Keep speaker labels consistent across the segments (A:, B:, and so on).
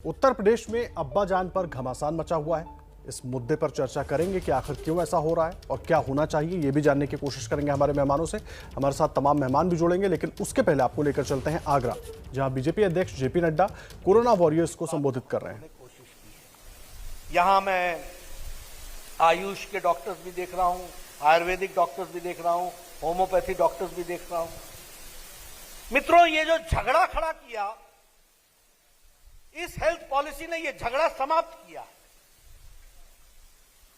A: उत्तर प्रदेश में अब्बाजान पर घमासान मचा हुआ है। इस मुद्दे पर चर्चा करेंगे कि आखिर क्यों ऐसा हो रहा है और क्या होना चाहिए, ये भी जानने की कोशिश करेंगे हमारे मेहमानों से। हमारे साथ तमाम मेहमान भी जुड़ेंगे, लेकिन उसके पहले आपको लेकर चलते हैं आगरा, जहां बीजेपी अध्यक्ष जेपी नड्डा कोरोना वॉरियर्स को संबोधित कर रहे हैं।
B: यहां मैं आयुष के डॉक्टर्स भी देख रहा हूं, आयुर्वेदिक डॉक्टर्स भी देख रहा हूं, होम्योपैथी डॉक्टर्स भी देख रहा हूं। मित्रों, ये जो झगड़ा खड़ा किया, इस हेल्थ पॉलिसी ने ये झगड़ा समाप्त किया।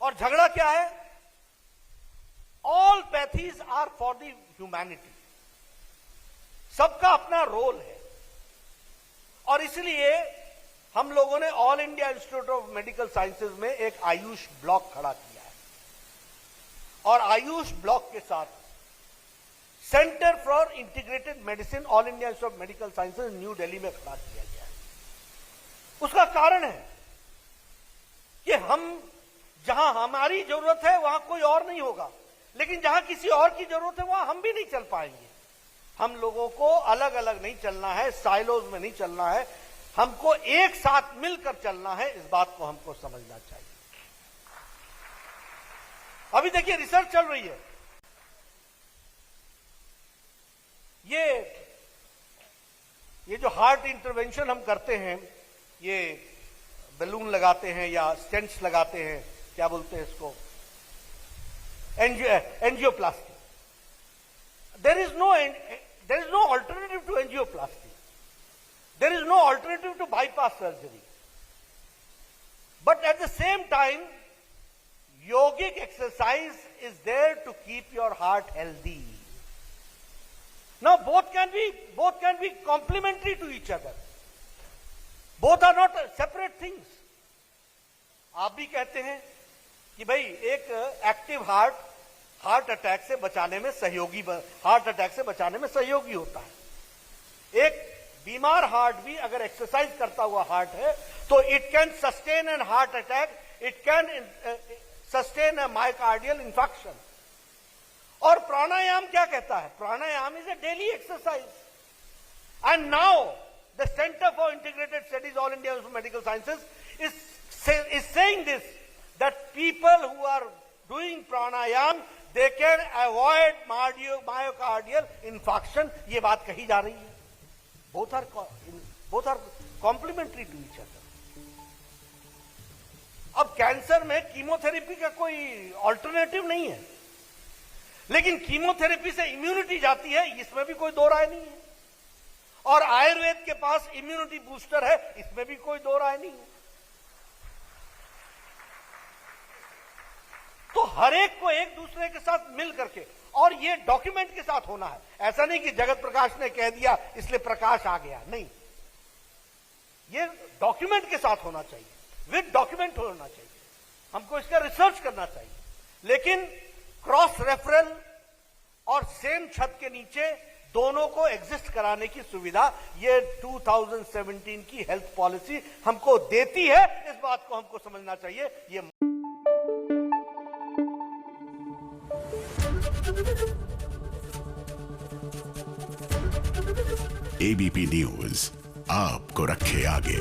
B: और झगड़ा क्या है? All pathies are for the humanity. सबका अपना रोल है और इसलिए हम लोगों ने all India institute of medical sciences में एक आयुष ब्लॉक खड़ा किया है और आयुष ब्लॉक के साथ centre for integrated medicine all India institute of medical sciences new Delhi में खड़ा किया गया है। उसका कारण है कि हम जहां हमारी जरूरत है वहां कोई और नहीं होगा, लेकिन जहां किसी और की जरूरत है वहां हम भी नहीं चल पाएंगे। हम लोगों को अलग अलग नहीं चलना है, साइलोज में नहीं चलना है, हमको एक साथ मिलकर चलना है। इस बात को हमको समझना चाहिए। अभी देखिए, रिसर्च चल रही है। ये जो हार्ट इंटरवेंशन हम करते हैं, ये बैलून लगाते हैं या स्टेंट्स लगाते हैं, क्या बोलते हैं इसको, angioplasty. There is no alternative to angioplasty. There is no alternative to bypass surgery. But at the same time, yogic exercise is there to keep your heart healthy. Now both can be complementary to each other. Both are not separate things. आप भी कहते हैं कि भाई एक active heart attack से बचाने में सहयोगी होता है। एक बीमार हार्ट भी अगर एक्सरसाइज करता हुआ हार्ट है तो it can sustain an heart attack, it can sustain a myocardial infection. और प्राणायाम क्या कहता है? Pranayama is a daily exercise. And now the center for integrated studies all India medical sciences is saying this, that people who are doing pranayama they can avoid myocardial infection. ये बात कही जा रही है। Both are complementary to each other. अब cancer में chemotherapy का कोई ऑल्टरनेटिव नहीं है, लेकिन कीमोथेरेपी से इम्यूनिटी जाती है, इसमें भी कोई दो राय नहीं है। और आयुर्वेद के पास इम्यूनिटी बूस्टर है, इसमें भी कोई दो राय नहीं है। तो हर एक को एक दूसरे के साथ मिल करके, और ये डॉक्यूमेंट के साथ होना है। ऐसा नहीं कि जगत प्रकाश ने कह दिया इसलिए प्रकाश आ गया, नहीं। ये डॉक्यूमेंट के साथ होना चाहिए, विद डॉक्यूमेंट होना चाहिए। हमको इसका रिसर्च करना चाहिए, लेकिन क्रॉस रेफरल और सेम छत के नीचे दोनों को एग्जिस्ट कराने की सुविधा ये 2017 की हेल्थ पॉलिसी हमको देती है। इस बात को हमको समझना चाहिए। ये
C: एबीपी न्यूज आपको रखे आगे।